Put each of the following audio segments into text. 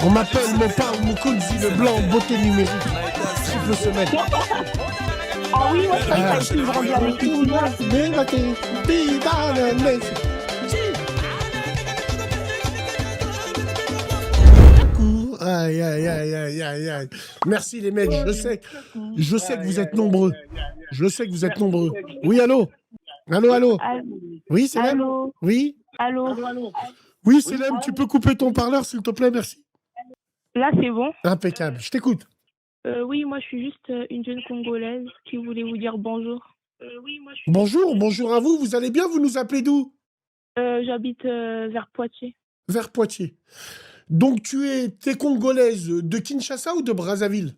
On m'appelle Mopar Mukunzi le blanc, beauté numérique. Triple semaine. Ah oui, moi, ça a été grandi avec lui. Aïe, aïe, aïe, aïe, aïe, aïe. Merci les mecs, je sais que vous êtes nombreux. Je sais que vous êtes nombreux. Oui, allô? Allô, allô? Oui, c'est Lem? Allô? Oui? Allô? Oui, c'est Lem, tu peux couper ton parleur, s'il te plaît, merci. Là, c'est bon. Impeccable, je t'écoute. Oui, moi, je suis juste une jeune Congolaise qui voulait vous dire bonjour. Bonjour, bonjour à vous, vous allez bien? Vous nous appelez d'où? J'habite vers Poitiers. Vers Poitiers. Donc, t'es congolaise de Kinshasa ou de Brazzaville?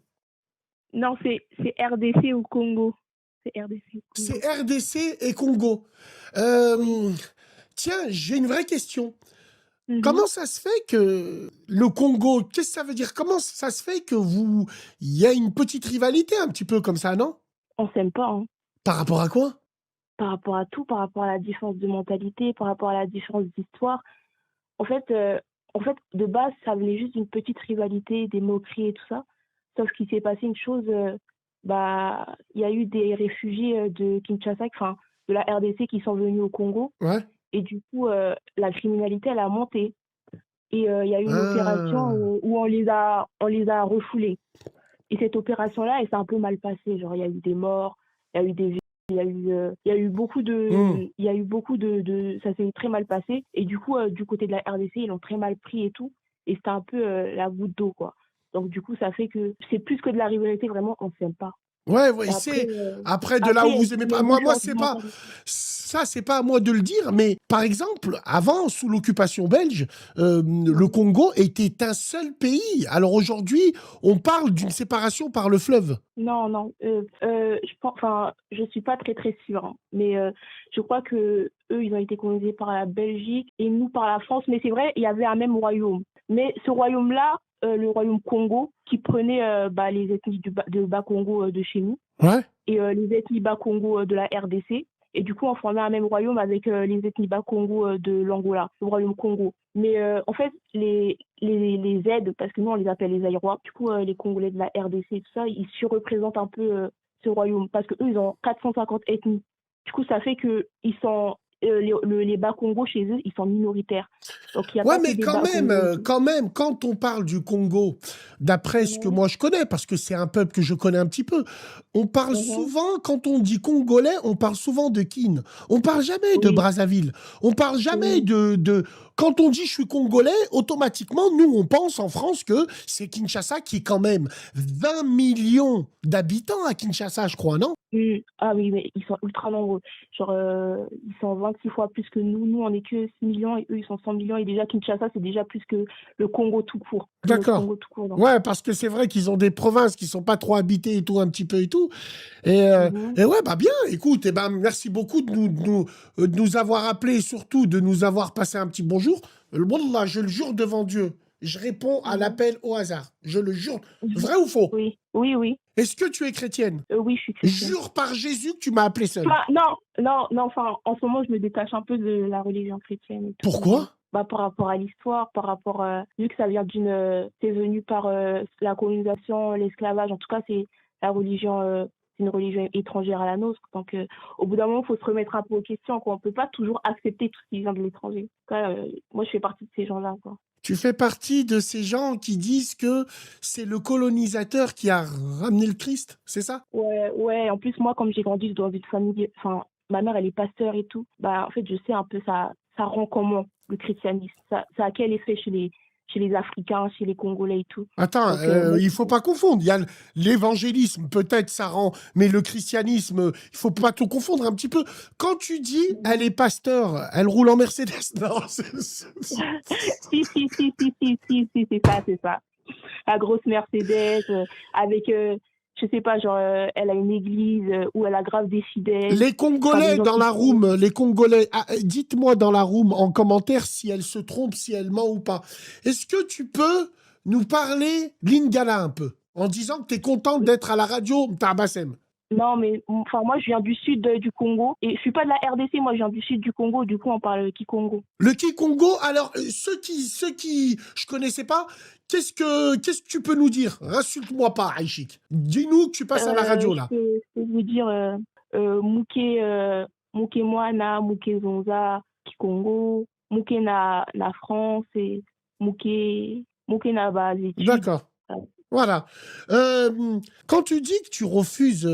Non, c'est RDC au Congo. C'est RDC au Congo. C'est RDC et Congo. Tiens, j'ai une vraie question. Comment ça se fait que le Congo, qu'est-ce que ça veut dire? Comment ça se fait que il y a une petite rivalité un petit peu comme ça, non? On s'aime pas, hein. Par rapport à quoi? Par rapport à tout, par rapport à la différence de mentalité, par rapport à la différence d'histoire. En fait, de base, ça venait juste d'une petite rivalité, des moqueries et tout ça. Sauf qu'il s'est passé une chose, il y a eu des réfugiés de Kinshasa, enfin, de la RDC qui sont venus au Congo. Ouais. Et du coup, la criminalité, elle a monté. Et il y a eu une opération où on les a refoulés. Et cette opération-là, elle s'est un peu mal passée. Genre, il y a eu des morts, il y a eu des... Il y a eu beaucoup de ça s'est très mal passé. Et du coup, du côté de la RDC, ils l'ont très mal pris et tout. Et c'était un peu la goutte d'eau, quoi. Donc, du coup, ça fait que c'est plus que de la rivalité, vraiment, on ne s'aime pas. Ouais, c'est après de là où vous aimez pas. Moi, c'est pas ça, c'est pas à moi de le dire, mais par exemple, avant, sous l'occupation belge, le Congo était un seul pays. Alors aujourd'hui, on parle d'une séparation par le fleuve. Non, je suis pas très sûre, hein, mais je crois que eux, ils ont été colonisés par la Belgique et nous par la France. Mais c'est vrai, il y avait un même royaume. Mais ce royaume-là, le royaume Congo, qui prenait les ethnies de Bas-Congo de chez nous, ouais, et les ethnies Bas-Congo de la RDC. Et du coup, on formait un même royaume avec les ethnies Bas-Congo de l'Angola, le royaume Congo. Mais en fait, les aides, parce que nous, on les appelle les Aïrois, du coup, les Congolais de la RDC et tout ça, ils surreprésentent un peu ce royaume, parce qu'eux, ils ont 450 ethnies. Du coup, ça fait qu'ils sont... les Bas-Congo, chez eux, ils sont minoritaires. Donc, il y a ouais, pas mais que des quand même, quand on parle du Congo, d'après ce que moi je connais, parce que c'est un peuple que je connais un petit peu, on parle souvent, quand on dit Congolais, on parle souvent de Kin. On parle jamais de Brazzaville. On parle jamais de... Quand on dit je suis Congolais, automatiquement, nous, on pense en France que c'est Kinshasa qui est quand même 20 millions d'habitants à Kinshasa, je crois, non? Ah oui, mais ils sont ultra nombreux. Genre, ils sont 26 fois plus que nous. Nous, on est que 6 millions et eux, ils sont 100 millions. Et déjà, Kinshasa, c'est déjà plus que le Congo tout court. D'accord. Ouais, parce que c'est vrai qu'ils ont des provinces qui sont pas trop habitées et tout, un petit peu et tout. Et ouais, bah bien, écoute, merci beaucoup de nous avoir appelés et surtout de nous avoir passé un petit bonjour. Wallah, je le jure devant Dieu, je réponds à l'appel au hasard. Je le jure. Vrai ou faux? Oui. Est-ce que tu es chrétienne? Oui, je suis chrétienne. Jure par Jésus que tu m'as appelé seule. Non, en ce moment, je me détache un peu de la religion chrétienne. Et tout. Pourquoi? Par rapport à l'histoire, par rapport vu que ça vient c'est venu par la colonisation, l'esclavage. En tout cas, c'est la religion, c'est une religion étrangère à la nôtre. Donc, au bout d'un moment, il faut se remettre un peu aux questions. Quoi. On peut pas toujours accepter tout ce qui vient de l'étranger. Moi, je fais partie de ces gens-là. Quoi. Tu fais partie de ces gens qui disent que c'est le colonisateur qui a ramené le Christ, c'est ça? Ouais. En plus, moi, comme j'ai grandi dans une famille, enfin, ma mère, elle est pasteur et tout. En fait, je sais un peu ça rend comment le christianisme. Ça a quel effet chez les Africains, chez les Congolais et tout. Attends, il faut pas confondre. Il y a l'évangélisme, peut-être ça rend, mais le christianisme, il faut pas tout confondre un petit peu. Quand tu dis, elle est pasteur, elle roule en Mercedes, non Si, c'est ça. La grosse Mercedes, avec, je sais pas, genre, elle a une église où elle a grave des fidèles. Les Congolais dans la room, les Congolais, dites-moi dans la room en commentaire si elle se trompe, si elle ment ou pas. Est-ce que tu peux nous parler lingala un peu, en disant que tu es contente d'être à la radio Mtabassem? Non, mais enfin, moi, je viens du sud du Congo et je suis pas de la RDC, moi, je viens du sud du Congo, du coup, on parle Kikongo. Le Kikongo, alors, ceux qui je connaissais pas, qu'est-ce que tu peux nous dire? Insulte-moi pas, Aïchik. Dis-nous que tu passes à la radio, Je là. peux vous dire Muke, Muke Mwana, Muke Zonza, Kikongo, Muke na France et Muke na bas études. D'accord. Voilà. Quand tu dis que tu refuses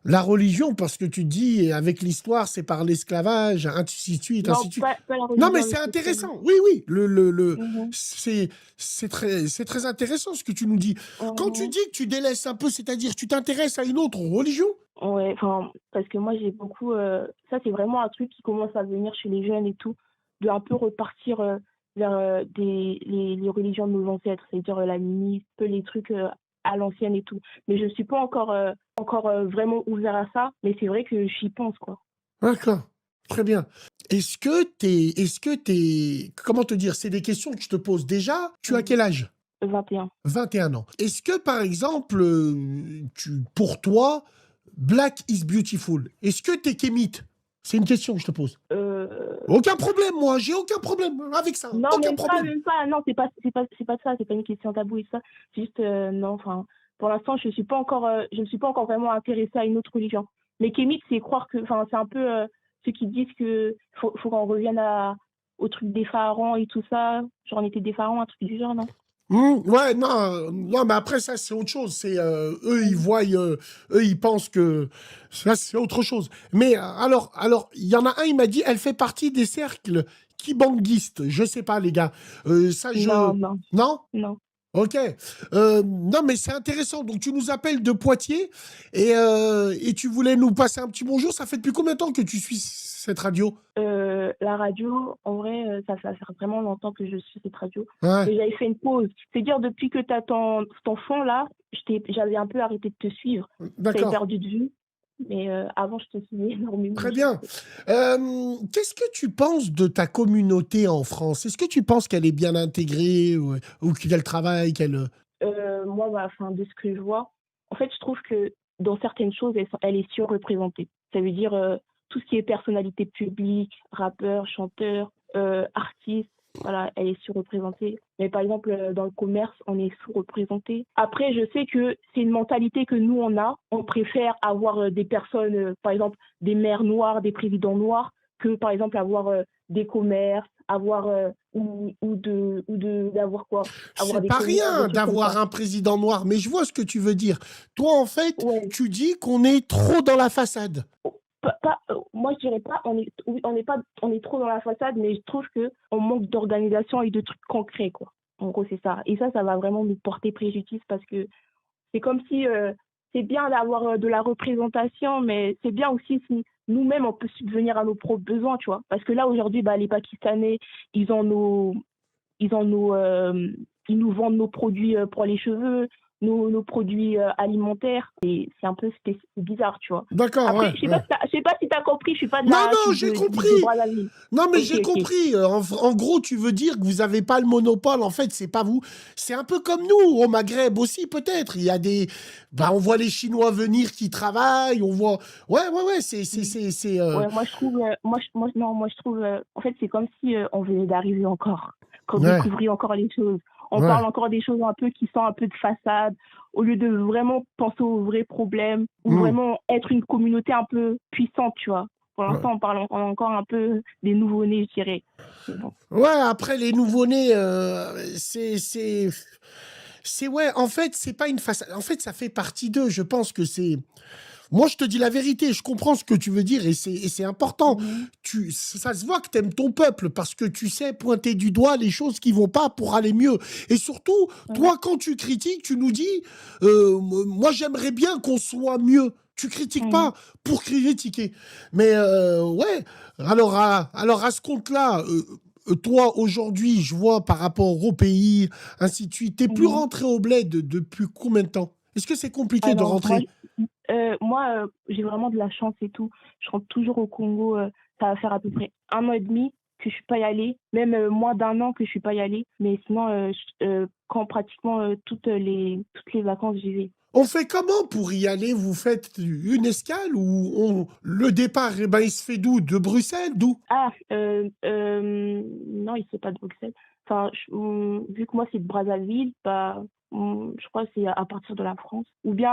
la religion parce que tu dis avec l'histoire c'est par l'esclavage, ainsi de suite, Non, ainsi de suite. pas la Non mais religion, le c'est système. intéressant. Oui, oui. Mhm, C'est très intéressant ce que tu nous dis. Quand tu mhm. dis que tu délaisses un peu, c'est-à-dire tu t'intéresses à une autre religion. Ouais, enfin, parce que moi, j'ai beaucoup. Ça, c'est vraiment un truc qui commence à venir chez les jeunes et tout, de un peu repartir vers les religions de nos ancêtres, c'est-à-dire l'animisme, un peu les trucs à l'ancienne et tout. Mais je ne suis pas encore vraiment ouvert à ça, mais c'est vrai que j'y pense, quoi. D'accord. Très bien. Comment te dire, c'est des questions que je te pose déjà. Tu as Mhm. quel âge? 21. 21 ans. Est-ce que, par exemple, pour toi, Black is beautiful, est-ce que t'es kémite? C'est une question que je te pose. Euh, Aucun problème, moi, j'ai aucun problème avec ça. Non, Aucun problème. même pas. Non, c'est pas ça. C'est pas une question tabou et ça. C'est juste, non, enfin, pour l'instant, je ne suis pas encore vraiment intéressée à une autre religion. Mais kémique, c'est croire que, enfin, c'est un peu ceux qui disent que faut qu'on revienne au truc des pharaons et tout ça. Genre, on était des pharaons, un truc du genre, non? Ouais, non, non, mais après, ça, c'est autre chose. C'est, Mhm. eux, ils pensent que ça, c'est autre chose. Mais alors, il y en a un, il m'a dit, elle fait partie des cercles kibanguistes. Je sais pas, les gars. Ça, Non, non, Non? non. Ok. Non, mais c'est intéressant. Donc, tu nous appelles de Poitiers et tu voulais nous passer un petit bonjour. Ça fait depuis combien de temps que tu suis cette radio? La radio, en vrai, ça fait vraiment longtemps que je suis cette radio. Ouais, Mais j'avais fait une pause. C'est-à-dire, depuis que tu as ton fond là, j'avais un peu arrêté de te suivre. J'avais d'accord. perdu de vue. Mais avant, je te suivais énormément. Très bien. Qu'est-ce que tu penses de ta communauté en France? Est-ce que tu penses qu'elle est bien intégrée ou qu'elle travaille, qu'elle... Moi, bah, enfin, de ce que je vois, en fait, je trouve que dans certaines choses, elle est surreprésentée. Ça veut dire tout ce qui est personnalité publique, rappeur, chanteur, artiste, voilà, elle est surreprésentée. Mais par exemple, dans le commerce, on est sous-représenté. Après, je sais que c'est une mentalité que nous, on a. On préfère avoir des personnes, par exemple, des maires noirs, des présidents noirs, que par exemple avoir des commerces, avoir d'avoir quoi? C'est Avoir des pas commerces, des rien trucs comme d'avoir ça. un président noir, mais je vois ce que tu veux dire. Toi, en fait, Ouais. tu dis qu'on est trop dans la façade. Moi, je dirais pas, oui, on n'est pas, on est trop dans la façade, mais je trouve que on manque d'organisation et de trucs concrets, quoi. En gros, c'est ça. Et ça va vraiment nous porter préjudice parce que c'est comme si c'est bien d'avoir de la représentation, mais c'est bien aussi si nous-mêmes on peut subvenir à nos propres besoins, tu vois. Parce que là aujourd'hui, bah, les Pakistanais, ils ont nos, ils ont nos, ils nous vendent nos produits pour les cheveux, nos produits alimentaires. Et c'est un peu bizarre, tu vois. D'accord, Après, ouais, ouais. je sais pas si t'as compris, Non, non, j'ai de compris. Brazzaville. Non, mais Ok, j'ai ok. compris. En gros, tu veux dire que vous n'avez pas le monopole. En fait, c'est pas vous. C'est un peu comme nous, au Maghreb aussi, peut-être. Il y a des. Bah, on voit les Chinois venir qui travaillent. On voit. Ouais, ouais, ouais. Ouais, moi je trouve, non, moi je trouve, en fait c'est comme si on venait d'arriver encore, qu'on Ouais, découvrait encore les choses. On ouais, parle encore des choses un peu qui sont un peu de façade, au lieu de vraiment penser aux vrais problèmes ou hmm, vraiment être une communauté un peu puissante, tu vois. Pour ouais. l'instant, on parle encore un peu des nouveau-nés, je dirais. Mais bon. Ouais, après, les nouveau-nés, ouais, en fait, c'est pas une façade. En fait, ça fait partie d'eux. Je pense que c'est. Moi, je te dis la vérité, je comprends ce que tu veux dire et c'est important. Mhm. Ça se voit que tu aimes ton peuple parce que tu sais pointer du doigt les choses qui vont pas pour aller mieux. Et surtout, Ouais. toi, quand tu critiques, tu nous dis, moi, j'aimerais bien qu'on soit mieux. Tu critiques Mhm. pas pour critiquer. Mais ouais, alors à ce compte-là, toi, aujourd'hui, je vois par rapport au pays, ainsi de suite, t'es plus Mhm. rentré au bled depuis combien de temps? Est-ce que c'est compliqué Ah de non, rentrer? j'ai vraiment de la chance et tout. Je rentre toujours au Congo. Ça va faire à peu près 1 an et demi que je suis pas y allée, même moins d'un an que je suis pas y allée. Mais sinon, quand pratiquement toutes les vacances, j'y vais. On fait comment pour y aller? Vous faites une escale ou le départ, eh ben, il se fait d'où? De Bruxelles? D'où? Ah, non, il sait pas de Bruxelles. Enfin, vu que moi, c'est de Brazzaville, bah, je crois que c'est à partir de la France. Ou bien,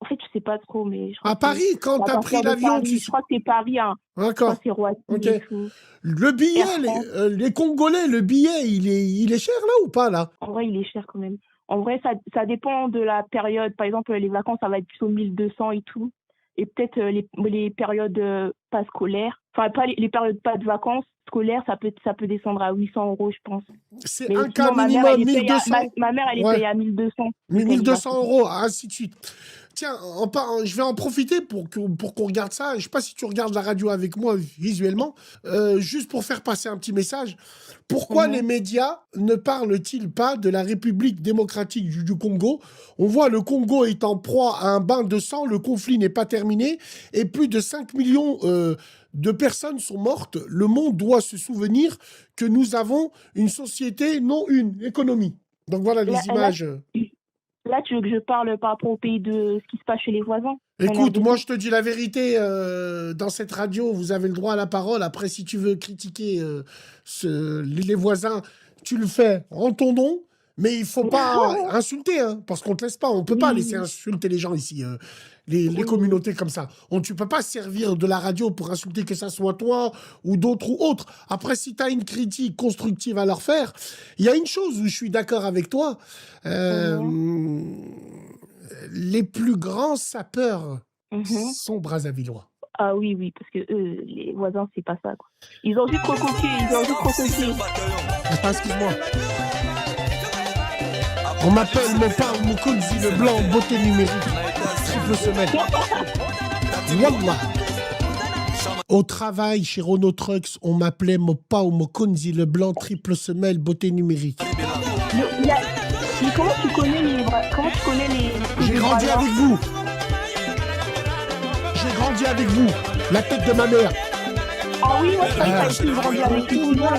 en fait, je sais pas trop, mais je crois À que Paris, quand c'est à tu as pris partir de l'avion, Paris. Je crois que c'est Paris, hein. Je crois D'accord. que c'est Roissy Ok. et tout. Le billet, Air France. les Congolais, le billet, il est cher là ou pas là? En vrai, il est cher quand même. En vrai, ça dépend de la période. Par exemple, les vacances, ça va être plutôt 1200 et tout. Et peut-être les périodes pas scolaires, enfin pas les périodes pas de vacances scolaires, ça peut descendre à 800 €, je pense. C'est Mais un cas sinon, ma mère, elle minimum, est payée à, 1200. ma mère, elle est Ouais. payée à 1200. Mais Donc elle y va 1200 souvent. €, ainsi de suite. Tiens, je vais en profiter pour qu'on regarde ça. Je ne sais pas si tu regardes la radio avec moi visuellement, juste pour faire passer un petit message. Pourquoi les Mhm. médias ne parlent-ils pas de la République démocratique du Congo? On voit le Congo est en proie à un bain de sang, le conflit n'est pas terminé et plus de 5 millions de personnes sont mortes. Le monde doit se souvenir que nous avons une société, non une économie. Donc voilà Là, les là, images. là, tu veux que je parle par rapport au pays de ce qui se passe chez les voisins en Écoute, moi RDC? je te dis la vérité, dans cette radio, vous avez le droit à la parole. Après, si tu veux critiquer les voisins, tu le fais en ton nom, mais il faut pas insulter, hein, parce qu'on te laisse pas, on peut pas laisser Oui, insulter les gens ici, les oui, oui. communautés comme ça. Tu peux pas servir de la radio pour insulter que ça soit toi ou d'autres ou autres. Après, si tu as une critique constructive à leur faire, il y a une chose où je suis d'accord avec toi. Euh, Mhm, les plus grands sapeurs mhm. sont brassavillois. Ah oui, oui, parce que eux, les voisins, c'est pas ça, quoi. Ils ont juste recopié, ils ont juste recopié. Attends, excuse-moi. On m'appelle mon père Moukoudzi le blanc, beauté numérique. Triple semaine. Wallah. Au travail, chez Renault Trucks, on m'appelait mon pao Mokonzi le blanc, triple semelle, beauté numérique. Mais comment tu connais les J'ai grandi Brazza? avec vous. J'ai grandi avec vous. La tête de ma mère. Ah oui, moi je croyais que t'avais plus grandi avec les Chinois.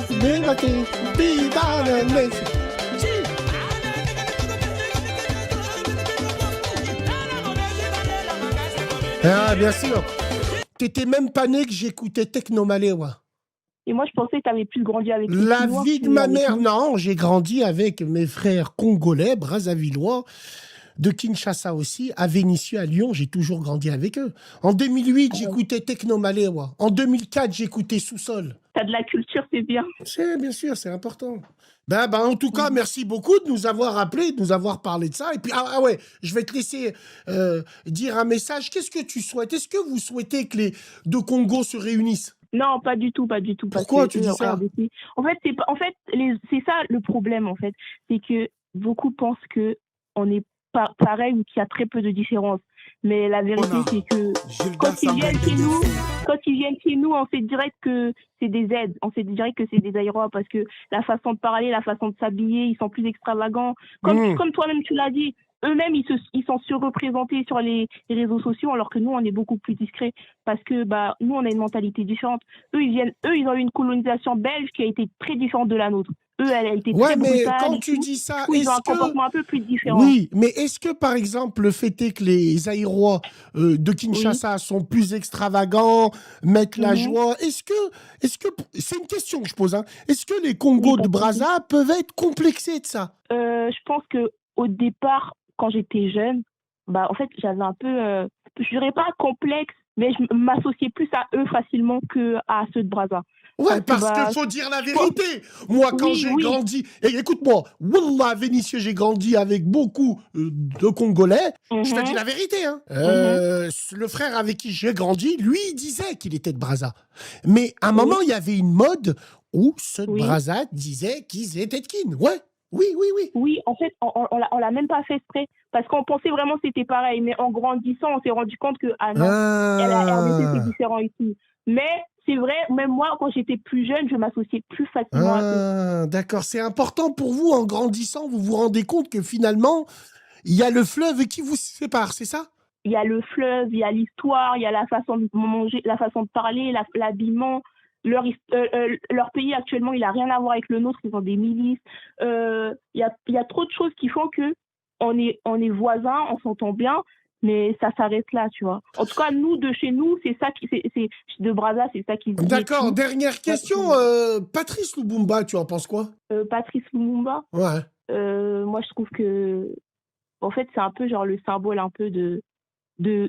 Ah, bien sûr. T'étais même pas né que j'écoutais Techno Maléwa. Et moi je pensais que t'avais plus grandi avec les La Chinois vie de que ma avec mère, nous. non. J'ai grandi avec mes frères congolais, brassavillois, de Kinshasa aussi, à Vénissieux, à Lyon. J'ai toujours grandi avec eux. En 2008, j'écoutais Techno Maléwa. En 2004, j'écoutais Sous-Sol. T'as de la culture, c'est bien. C'est bien sûr, c'est important. En tout cas, merci beaucoup de nous avoir appelés, de nous avoir parlé de ça. Et puis, ouais, je vais te laisser dire un message. Qu'est-ce que tu souhaites? Est-ce que vous souhaitez que les deux Congos se réunissent? Non, pas du tout, pas du tout, parce Pourquoi que tu eux, dis en ça? RDC, c'est ça le problème en fait, c'est que beaucoup pensent que on est pas pareil ou qu'il y a très peu de différence. Mais la vérité, c'est que quand ils viennent chez nous, on sait direct que c'est des aides, on sait direct que c'est des aérois parce que la façon de parler, la façon de s'habiller, ils sont plus extravagants. Comme toi-même tu l'as dit, eux-mêmes ils sont surreprésentés sur les réseaux sociaux alors que nous on est beaucoup plus discrets parce que nous on a une mentalité différente. Eux ils ont eu une colonisation belge qui a été très différente de la nôtre. Eux elle a été Ouais, très mais brutale quand et tu tout. dis ça, Du coup, ils ont un est-ce que... comportement un peu plus différent. Oui, mais est-ce que, par exemple, le fait est que les aérois de Oui. Kinshasa sont plus extravagants, mettent la Mhm. joie, est-ce que... C'est une question que je pose, hein. Est-ce que les Oui, Congos pas de de souci. Brazza peuvent être complexés de ça? Je pense que au départ, quand j'étais jeune, en fait, j'avais un peu, je dirais pas complexe, mais je m'associais plus à eux facilement que à ceux de Brazza. Ouais, Parce que parce qu'il faut dire la je pense, vérité. Moi, quand oui, j'ai oui. grandi, et écoute-moi, Wallah, à Vénissieux, j'ai grandi avec beaucoup de Congolais. Je te dis Mhm, la vérité, hein. mhm, Le frère avec qui j'ai grandi, lui, il disait qu'il était de Brazza. Mais à un oui, moment, il y avait une mode où ceux de oui. Brazza disaient qu'ils étaient de Kin. Ouais, oui, oui, oui. Oui, en fait, on l'a même pas fait exprès parce qu'on pensait vraiment que c'était pareil, mais en grandissant, on s'est rendu compte que ah non, la RDC c'est Ah, différent ici. Mais c'est vrai, même moi, quand j'étais plus jeune, je m'associais plus facilement à eux. d'accord. C'est important pour vous, en grandissant, vous vous rendez compte que finalement, il y a le fleuve qui vous sépare, c'est ça? Il y a le fleuve, il y a l'histoire, il y a la façon de manger, la façon de parler, l'habillement. Leur pays actuellement, il n'a rien à voir avec le nôtre, ils ont des milices. Il y a trop de choses qui font que on est voisins, on s'entend bien, mais ça s'arrête là, tu vois. En tout cas, nous, de chez nous, c'est ça de Brazza, c'est ça qui se dit et D'accord, tout. dernière question. Patrice Lumumba, tu en penses quoi? Patrice Lumumba, Ouais. moi, je trouve que, en fait, c'est un peu genre le symbole un peu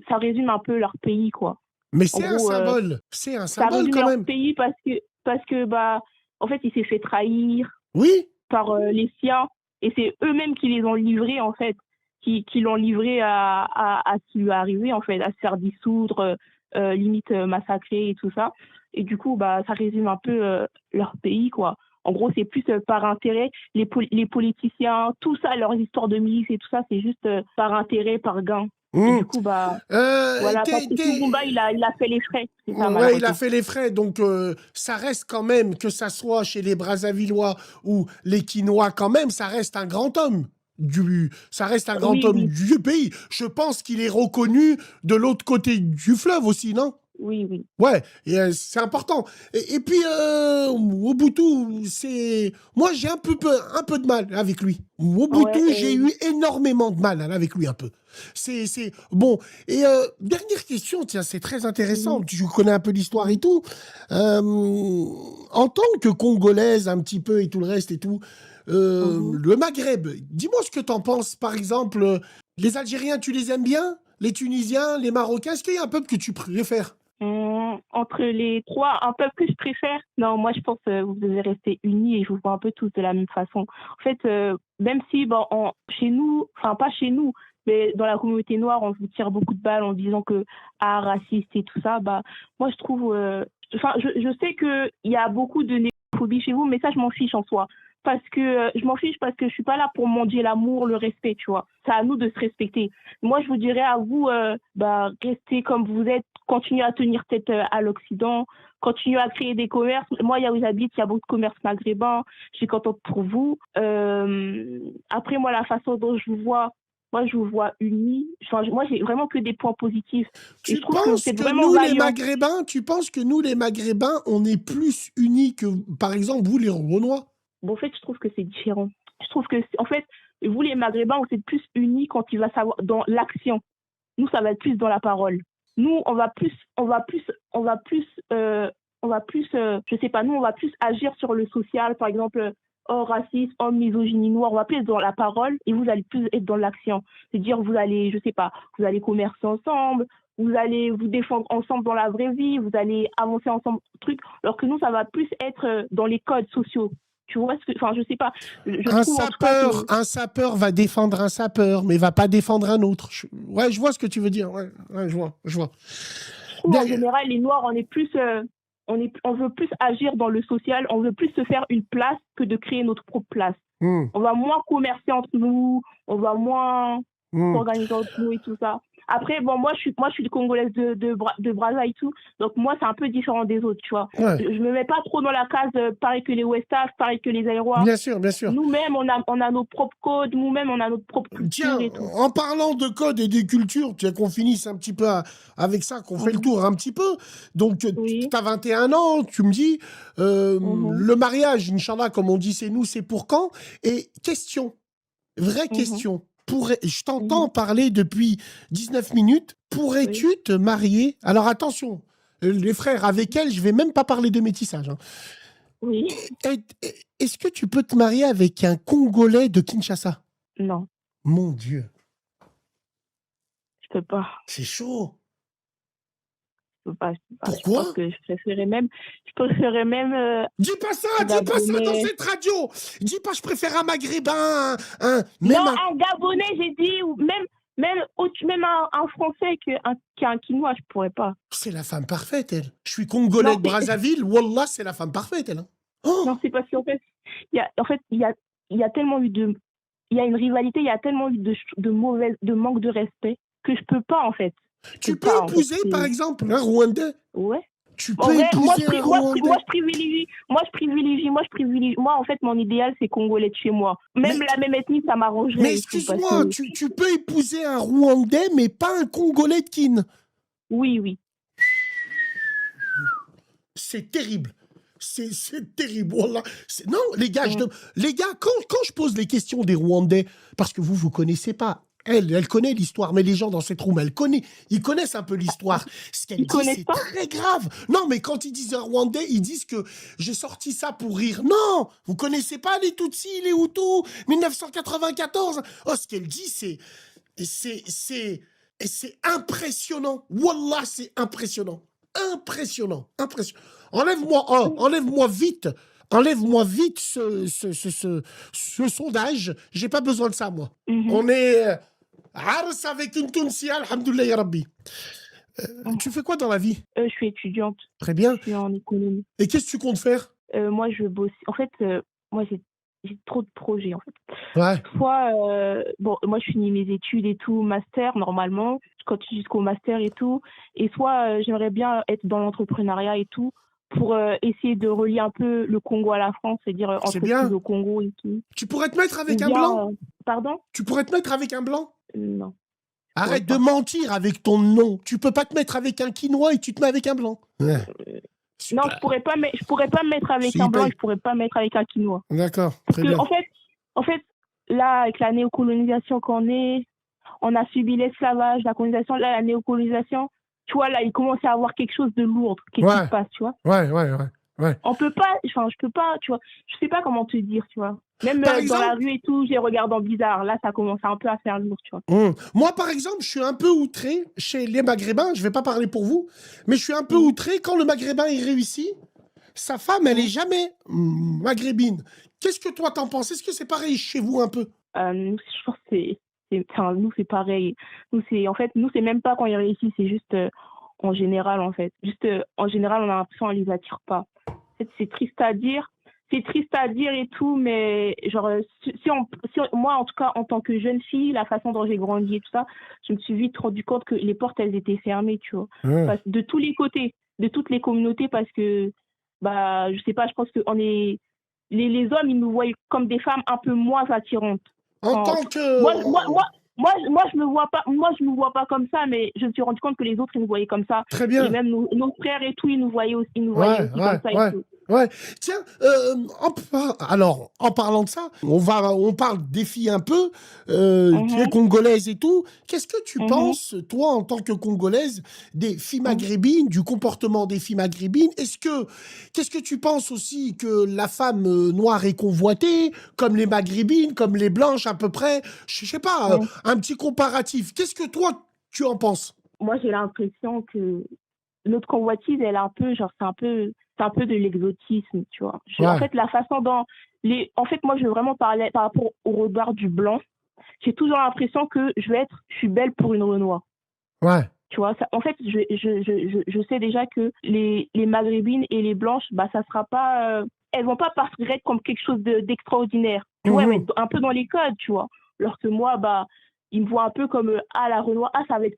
ça résume un peu leur pays, quoi. Mais En c'est un gros, symbole. C'est un ça symbole résume quand leur même. pays parce que bah, en fait, il s'est fait trahir Oui. par les siens et c'est eux-mêmes qui les ont livrés, en fait, qui l'ont livré à ce qui lui est arrivé, en fait, à se faire dissoudre, limite massacrer et tout ça. Et du coup, bah, ça résume un peu leur pays, quoi. En gros, c'est plus par intérêt. Les politiciens, tout ça, leurs histoires de milices et tout ça, c'est juste par intérêt, par gain. Et du coup, bah, voilà, Patrice Lumumba, il a fait les frais. C'est ça, Ouais, il a malheureusement. fait les frais, donc ça reste quand même, que ça soit chez les Brazzavillois ou les Quinois, quand même, ça reste un grand homme. Ça reste un grand Oui, homme oui, du pays. Je pense qu'il est reconnu de l'autre côté du fleuve aussi, non? oui, oui. Ouais, et, c'est important. Et puis, Mobutu, c'est... Moi, j'ai un peu de mal avec lui. Ouais, Mobutu, j'ai eu énormément de mal avec lui, un peu. C'est... Bon, et dernière question, tiens, c'est très intéressant. mhm, Tu connais un peu l'histoire et mhm, tout. En tant que Congolaise, un petit peu, et tout le reste et tout, mhm. le Maghreb, dis-moi ce que t'en penses. Par exemple, les Algériens, tu les aimes bien? Les Tunisiens, les Marocains, est-ce qu'il y a un peuple que tu préfères? Entre les trois, un peuple que je préfère, non, moi je pense que vous devez rester unis et je vous vois un peu tous de la même façon. En fait, même si bon, chez nous, enfin pas chez nous, mais dans la communauté noire, on vous tire beaucoup de balles en disant que raciste et tout ça, bah moi je trouve, enfin je sais que il y a beaucoup de négophobie chez vous, mais ça je m'en fiche en soi. Parce que je m'en fiche parce que je suis pas là pour mendier l'amour, le respect, tu vois. C'est à nous de se respecter. Moi, je vous dirais à vous, bah, restez comme vous êtes, continuez à tenir tête à l'Occident, continuez à créer des commerces. Moi, il y a où j'habite, il y a beaucoup de commerces maghrébins. Je suis contente pour vous. Après, moi, la façon dont je vous vois, moi, je vous vois unis. Enfin, moi, j'ai vraiment que des points positifs. Et Tu je trouve que vous penses êtes que vraiment nous, les vaillants. Maghrébins, tu penses que nous, les Maghrébins, on est plus unis que, par exemple, vous, les Renois? Bon, en fait, je trouve que c'est différent. Je trouve que, en fait, vous, les Maghrébins, vous êtes plus unis quand il va savoir dans l'action. Nous, ça va être plus dans la parole. Nous, je sais pas, nous, on va plus agir sur le social, par exemple, hors racisme, hors misogynie noire, on va plus être dans la parole et vous allez plus être dans l'action. C'est-à-dire, vous allez, je sais pas, vous allez commercer ensemble, vous allez vous défendre ensemble dans la vraie vie, vous allez avancer ensemble, truc, alors que nous, ça va plus être dans les codes sociaux. Tu vois ce que, enfin, je sais pas, je trouve en tout cas que Un sapeur va défendre un sapeur, mais va pas défendre un autre. Ouais, je vois ce que tu veux dire. Ouais, ouais, je vois. je trouve en Derrière- général, les Noirs, on veut plus agir dans le social, on veut plus se faire une place que de créer notre propre place. Hmm, On va moins commercer entre nous, on va moins hmm. s'organiser entre nous et tout ça. Après, bon, moi, je suis congolaise de Brazza et tout, donc moi, c'est un peu différent des autres, tu vois. Ouais, Je me mets pas trop dans la case pareil que les Westaf, pareil que les Aérois. bien sûr, bien sûr. Nous-mêmes, on a nos propres codes, nous-mêmes, on a notre propre culture Tiens, et tout. en parlant de code et de culture, tu as qu'on finisse un petit peu avec ça, qu'on fait le Mhm. tour un petit peu. Donc, tu Oui. as 21 ans, tu me dis, Mhm. le mariage, Inch'Allah, comme on dit, c'est nous, c'est pour quand? Et question, vraie Mhm. question. Je t'entends Mhm. parler depuis 19 minutes. Pourrais-tu Oui. te marier? Alors attention, les frères, avec elle, je vais même pas parler de métissage, hein. Oui. Est-ce que tu peux te marier avec un Congolais de Kinshasa? Non, Mon Dieu, je peux pas. c'est chaud. Je peux pas, je peux pas. Je pense Pourquoi? que je préférerais même Dis pas ça dans Gabonais. cette radio. Dis pas je préfère un Maghrébin, Non, même un... un Gabonais, j'ai dit, ou même un Français qu'un Quinois, je pourrais pas. C'est la femme parfaite, elle. Je suis Congolais Non, de Brazzaville, Wallah, c'est la femme parfaite, elle, hein. Oh, non, c'est parce qu'en fait, il y a tellement eu il y a une rivalité, il y a tellement eu de manque de respect que je peux pas, en fait. Je peux tu peux pas, en fait. épouser, par exemple, un Rwandais. Ouais. Tu En peux vrai, épouser un Rwandais. moi, en fait, mon idéal, c'est congolais de chez moi. Mais, Même la même ethnie, ça mais m'arrangerait et tout, parce excuse-moi, que, tu peux épouser un Rwandais, mais pas un Congolais de kin. oui, oui. C'est terrible. C'est terrible. Wallah. Non, les gars, Mm. les gars, quand je pose les questions des Rwandais, parce que vous connaissez pas. Elle connaît l'histoire, mais les gens dans cette room, ils connaissent un peu l'histoire. Ce qu'elle Ils dit, connaissent c'est pas? très grave. Non, mais quand ils disent un Rwandais, ils disent que j'ai sorti ça pour rire. Non, vous connaissez pas les Tutsis, les Hutus, 1994. Oh, ce qu'elle dit, c'est impressionnant. Wallah, c'est impressionnant. Impressionnant. Impressionnant. Enlève-moi vite. Enlève-moi vite ce sondage. J'ai pas besoin de ça, moi. Mhm. On est Ars avec une Tunisia, alhamdoulilah ya Rabbi. Tu fais quoi dans la vie? Je suis étudiante. Très bien. Je suis en économie. Et qu'est-ce que tu comptes faire? Moi, je bosse. En fait, moi, j'ai trop de projets, en fait. Ouais. Soit, bon, moi, je finis mes études et tout, master, normalement. Je continue jusqu'au master et tout. Et soit, j'aimerais bien être dans l'entrepreneuriat et tout, pour essayer de relier un peu le Congo à la France, c'est-à-dire C'est entreprise bien. au Congo et tout. Tu pourrais te mettre Ou avec un bien, blanc? pardon? Tu pourrais te mettre avec un blanc? Non, je pourrais Arrête de pas. mentir avec ton nom. Tu peux pas te mettre avec un quinois et tu te mets avec un blanc. Ouais. Non, Super. je pourrais pas me mettre avec un blanc Super. et je pourrais pas me mettre avec un quinois. D'accord, Parce très que, bien. en fait, là, avec la néocolonisation qu'on est, on a subi l'esclavage, la colonisation, là, la néocolonisation, tu vois, là, il commence à avoir quelque chose de lourd qui Ouais, se passe, tu vois. ouais. On peut pas, enfin, je peux pas, tu vois, je sais pas comment te dire, tu vois. Même Par dans la exemple, rue et tout, je les regarde en bizarre. Là, ça commence un peu à faire lourd, tu vois. moi, par exemple, je suis un peu outré chez les Maghrébins. Je vais pas parler pour vous, mais je suis un peu Mhm. outré quand le Maghrébin il réussit. Sa femme, elle est Mhm. jamais maghrébine. Qu'est-ce que toi t'en penses? Est-ce que c'est pareil chez vous un peu? Nous, je pense que enfin, nous, c'est pareil. En fait, nous, c'est même pas quand ils réussissent, c'est juste en général, en fait. Juste, en général, on a l'impression qu'on les attire pas. En fait, c'est triste à dire. C'est triste à dire et tout, mais genre, moi, en tout cas, en tant que jeune fille, la façon dont j'ai grandi et tout ça, je me suis vite rendu compte que les portes, elles étaient fermées, tu vois. Ouais. De tous les côtés, de toutes les communautés, parce que, bah, je sais pas, je pense que les hommes, ils nous voient comme des femmes un peu moins attirantes. En Quand, tant que... moi, je me vois pas comme ça, mais je me suis rendu compte que les autres, ils nous voyaient comme ça. Très Et bien. même nos frères et tout, ils nous voyaient aussi comme ça et tout. Ouais. Tiens, alors, en parlant de ça, on parle des filles un peu, tu es Mhm, congolaise et tout. Qu'est-ce que tu mhm, penses, toi, en tant que congolaise, des filles mhm. maghrébines, du comportement des filles maghrébines? Qu'est-ce que tu penses aussi que la femme noire est convoitée, comme les maghrébines, comme les blanches à peu près? Je sais pas, Mhm. un petit comparatif. Qu'est-ce que toi, tu en penses? Moi, j'ai l'impression que notre convoitise, elle est un peu, genre, c'est un peu de l'exotisme, tu vois. En Ouais, fait, la façon dont en fait, moi, je veux vraiment parler par rapport au regard du blanc. J'ai toujours l'impression que je suis belle pour une Renoir. ouais. Tu vois, en fait, je sais déjà que les maghrébines et les blanches, bah, ça sera pas, elles vont pas paraître comme quelque chose d'extraordinaire. Tu vois, elles vont Mhm. être un peu dans les codes, tu vois. Alors que moi, bah, ils me voient un peu comme, la Renoir, ça va être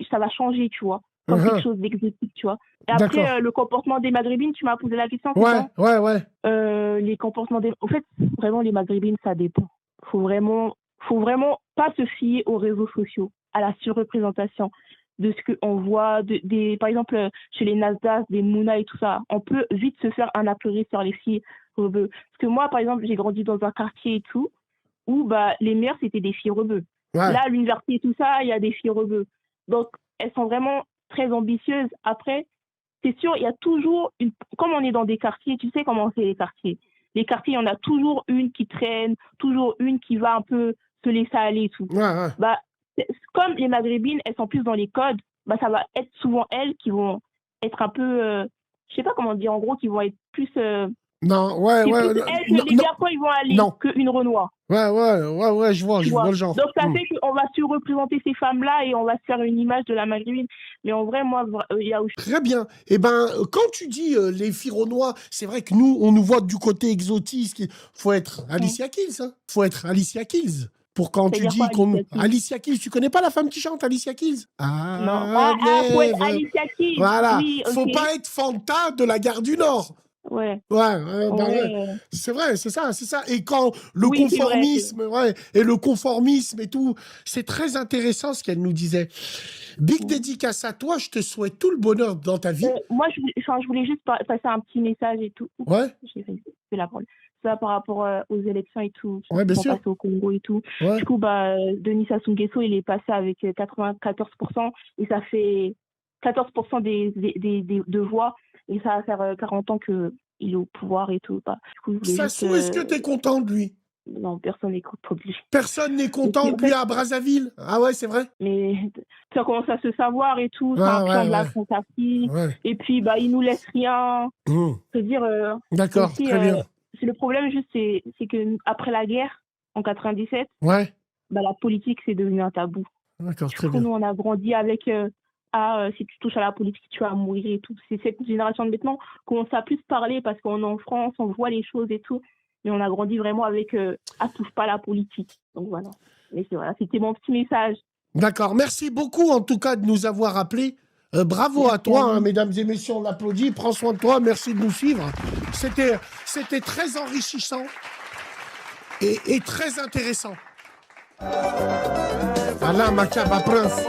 ça va changer, tu vois. Comme quelque Mhm. chose d'exotique, tu vois. Et après, D'accord. le comportement des maghrébines, tu m'as posé la question, c'est Ouais, ça? ouais, ouais. Les comportements en fait, vraiment, les maghrébines, ça dépend. Faut vraiment pas se fier aux réseaux sociaux, à la surreprésentation de ce qu'on voit, par exemple, chez les Nasdaq, des Mouna et tout ça. On peut vite se faire un a priori sur les filles rebeux. Parce que moi, par exemple, j'ai grandi dans un quartier et tout, où bah, les mères, c'était des filles rebeux. Ouais. Là, à l'université et tout ça, il y a des filles rebeux. Donc, elles sont vraiment très ambitieuses. Après, c'est sûr, il y a toujours comme on est dans des quartiers, tu sais comment c'est les quartiers. Les quartiers, il y en a toujours une qui traîne, toujours une qui va un peu se laisser aller et tout. Ouais. Bah, comme les maghrébines, elles sont plus dans les codes, bah, ça va être souvent elles qui vont être un peu, je sais pas comment dire, en gros, qui vont être plus, Non, ouais, c'est plus ouais, elles non, que les non, garçons, ils vont aller non. qu'une Renoir. Ouais, Tu je vois vois. le genre. Donc, ça fait qu'on va surreprésenter ces femmes-là et on va se faire une image de la maghrébine. Mais en vrai, moi, il y a aussi. Très bien. Eh ben, quand tu dis les filles renois, c'est vrai que nous, on nous voit du côté exotique. Faut être Alicia Keys, hein. Faut être Alicia Keys. Pour quand tu C'est-à-dire quoi, dis qu'on... Alicia Keys? Alicia Keys, tu connais pas la femme qui chante Alicia Keys? Non. Ah, Faut être never. Alicia Keys. Voilà. Oui, Faut ok. pas être Fanta de la gare du Nord. Ouais, Ouais, ouais, bah ouais. ouais. C'est vrai, c'est ça, c'est ça. Et quand le Oui, c'est vrai, c'est conformisme, ouais, et le conformisme et tout, c'est très intéressant ce qu'elle nous disait. Big mmh. dédicace à toi, je te souhaite tout le bonheur dans ta vie. Moi, je voulais juste passer un petit message et tout. Oups, Ouais, fait la parole. Ça par rapport, aux élections et tout, ouais, bien qui sont sûr. passées au Congo et tout. Ouais. Du coup, bah, Denis Sassou Nguesso, il est passé avec, 94 et ça fait 14 de voix et ça va faire, 40 ans qu'il est au pouvoir et tout. Bah, du coup, je voulais juste, Sassou, est-ce que tu es content de lui? non, personne n'écoute lui. Personne n'est Et content puis, en de lui fait, à Brazzaville. Ah ouais, c'est vrai? mais ça commence à se savoir et tout, c'est un Ah clan ouais, de la ouais, Françafrique ouais. et puis, bah, il nous laisse rien. Mmh. Je veux dire, D'accord, aussi, très bien. c'est le problème juste, c'est qu'après la guerre, en 97, Ouais, bah, la politique, c'est devenu un tabou. d'accord, Du très coup, bien. nous, on a grandi avec, si tu touches à la politique, tu vas mourir et tout. C'est cette génération de maintenant commence à plus parler parce qu'on est en France, on voit les choses et tout, mais on a grandi vraiment avec, touche pas à la politique. Donc voilà. Mais c'est voilà, c'était mon petit message. D'accord. Merci beaucoup, en tout cas, de nous avoir appelés. Bravo à Merci à toi, hein, vous. mesdames et messieurs, on l'applaudit. Prends soin de toi, merci de nous suivre. C'était très enrichissant et très intéressant. Alain Macaba Prince.